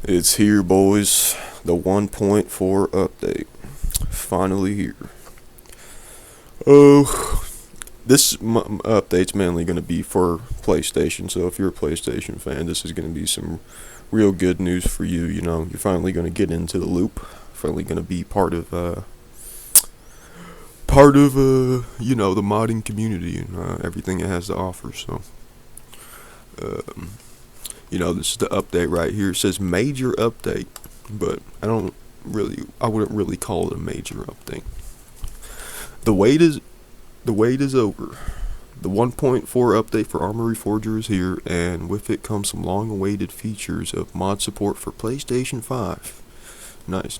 It's here, boys. The 1.4 update. Finally here. Oh, this update's mainly going to be for PlayStation, so if you're a PlayStation fan, this is going to be some real good news for you. You know, you're finally going to get into the loop. Finally going to be part of the modding community and everything it has to offer. So, this is the update right here. It says major update, but I wouldn't really call it a major update. The wait is over. The 1.4 update for ARMA REFORGER is here, and with it comes some long-awaited features of mod support for PlayStation 5. Nice.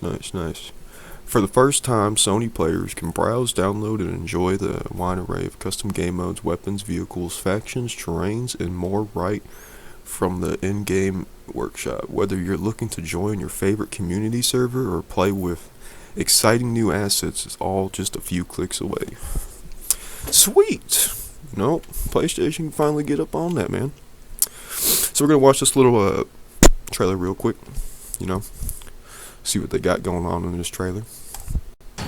For the first time, Sony players can browse, download, and enjoy the wide array of custom game modes, weapons, vehicles, factions, terrains, and more right from the in-game workshop. Whether you're looking to join your favorite community server or play with exciting new assets, it's all just a few clicks away. Sweet! PlayStation can finally get up on that, man. So we're going to watch this little trailer real quick, see what they got going on in this trailer. I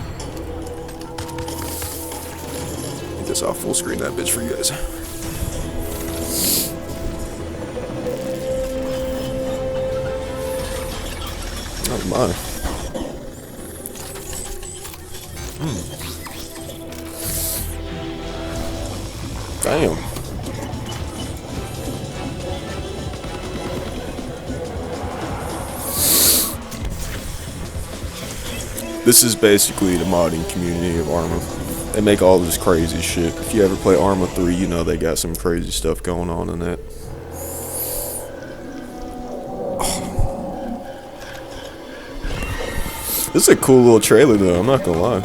guess I'll full screen that bitch for you guys. Oh my. Damn. This is basically the modding community of ARMA. They make all this crazy shit. If you ever play ARMA 3, you know they got some crazy stuff going on in that. This is a cool little trailer though, I'm not gonna lie.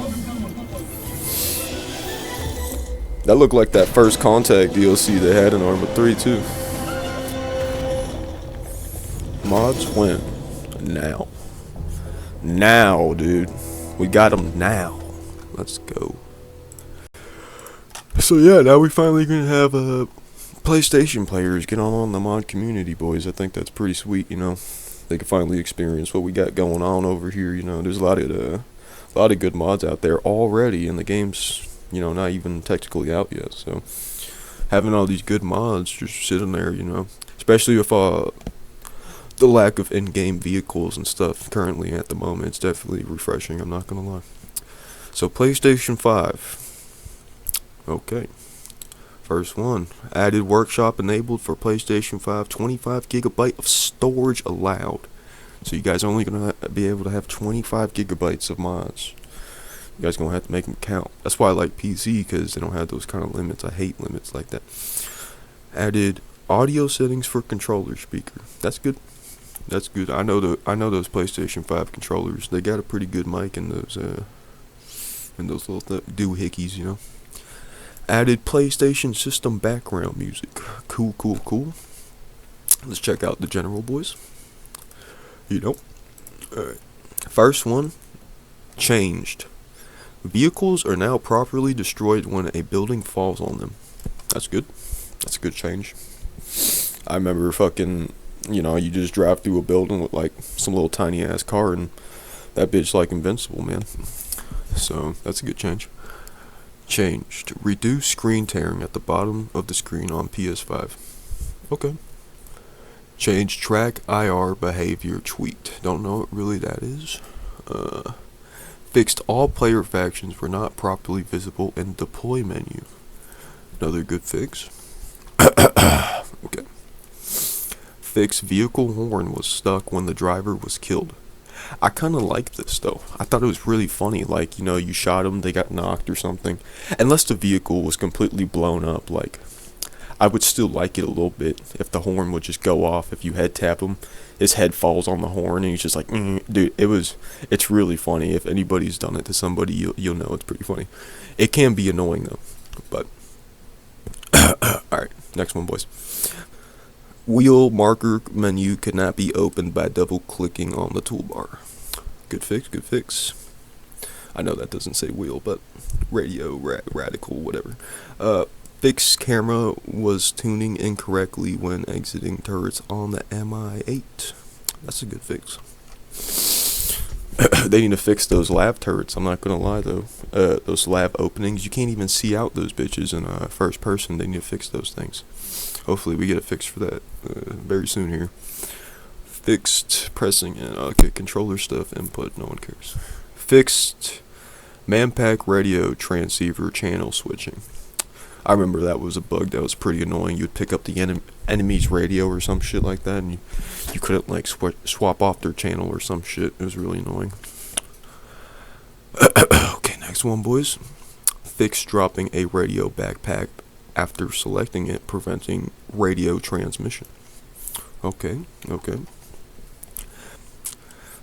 That looked like that first Contact DLC they had in ARMA 3 too. Mods when? Now. Now, dude. We got them now. Let's go. So yeah, now we finally gonna have PlayStation players get on the mod community, boys. I think that's pretty sweet, They can finally experience what we got going on over here. There's a lot of good mods out there already, and the game's not even technically out yet. So having all these good mods just sitting there, especially with the lack of in-game vehicles and stuff currently at the moment, it's definitely refreshing. I'm not gonna lie. So PlayStation 5. Okay. First one, added workshop enabled for PlayStation 5, 25 gigabyte of storage allowed. So you guys are only going to be able to have 25 gigabytes of mods. You guys going to have to make them count. That's why I like PC, because they don't have those kind of limits. I hate limits like that. Added audio settings for controller speaker. That's good. That's good. I know those PlayStation 5 controllers. They got a pretty good mic in those little doohickeys, Added PlayStation system background music. Cool. Let's check out the general, boys. Alright. First one, changed. Vehicles are now properly destroyed when a building falls on them. That's good. That's a good change. I remember you just drive through a building with like some little tiny ass car and that bitch like invincible, man. So that's a good change. Changed. Reduce screen tearing at the bottom of the screen on PS5. Okay. Change track IR behavior tweaked. Don't know what really that is. Fixed all player factions were not properly visible in deploy menu. Another good fix. Okay. Fixed vehicle horn was stuck when the driver was killed. I kind of like this though. I thought it was really funny. Like, you shot them, they got knocked or something. Unless the vehicle was completely blown up, like, I would still like it a little bit if the horn would just go off. If you head tap him, his head falls on the horn and he's just like, dude, it's really funny. If anybody's done it to somebody, you'll know it's pretty funny. It can be annoying though, but alright, next one, boys. Wheel marker menu cannot be opened by double clicking on the toolbar. Good fix. I know that doesn't say wheel, but radio, radical, whatever. Fixed camera was tuning incorrectly when exiting turrets on the MI8. That's a good fix. They need to fix those lav turrets. I'm not gonna lie though. Those lav openings, you can't even see out those bitches in first person. They need to fix those things. Hopefully we get a fix for that very soon here. Fixed pressing and okay, controller stuff input. No one cares. Fixed manpack radio transceiver channel switching. I remember that was a bug that was pretty annoying. You'd pick up the enemy's radio or some shit like that, and you couldn't like swap off their channel or some shit. It was really annoying. Okay, next one, boys. Fix dropping a radio backpack after selecting it, preventing radio transmission. Okay.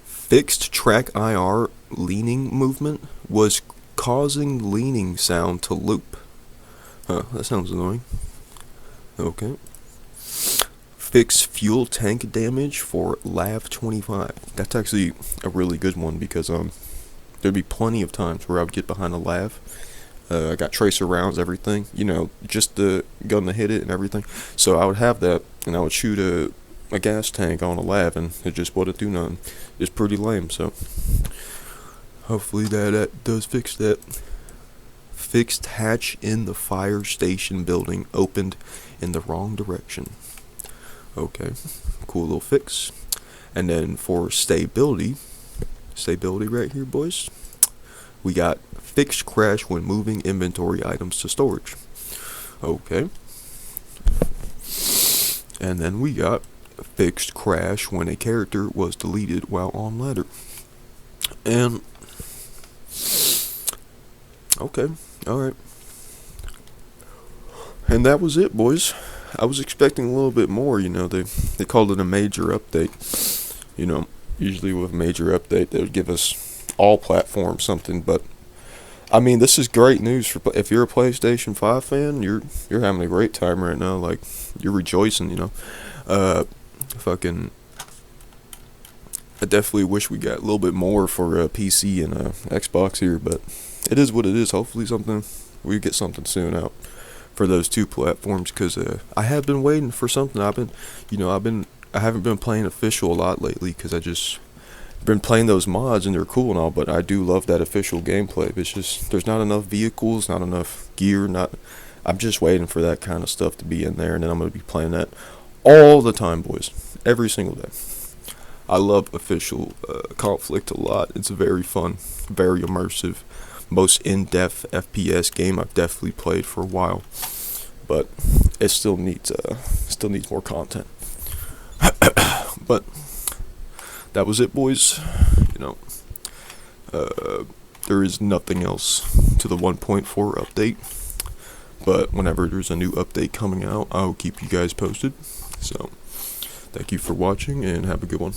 Fixed track IR leaning movement was causing leaning sound to loop. Huh, that sounds annoying. Okay. Fix fuel tank damage for LAV 25. That's actually a really good one because there'd be plenty of times where I would get behind a LAV. I got tracer rounds, everything. You know, just the gun to hit it and everything. So I would have that, and I would shoot a gas tank on a LAV, and it just wouldn't do nothing. It's pretty lame, so hopefully that does fix that. Fixed hatch in the fire station building opened in the wrong direction. Okay, cool little fix. And then for stability right here, boys, we got fixed crash when moving inventory items to storage. Okay. And then we got fixed crash when a character was deleted while on ladder. And okay, alright. And that was it, boys. I was expecting a little bit more, you know. They called it a major update. You know, usually with a major update they would give us all platforms something, but I mean, this is great news for if you're a PlayStation 5 fan. You're having a great time right now. Like, you're rejoicing, you know. I definitely wish we got a little bit more for PC and Xbox here, but it is what it is. Hopefully we get something soon out for those two platforms, because I have been waiting for something. I haven't been playing official a lot lately because I just been playing those mods, and they're cool and all, but I do love that official gameplay. It's just there's not enough vehicles, not enough gear. I'm just waiting for that kind of stuff to be in there, and then I'm gonna be playing that all the time, boys, every single day. I love official conflict a lot. It's very fun, very immersive, most in-depth FPS game I've definitely played for a while, but it still needs more content. But that was it, boys. You know, there is nothing else to the 1.4 update, but whenever there's a new update coming out, I'll keep you guys posted. So thank you for watching, and have a good one.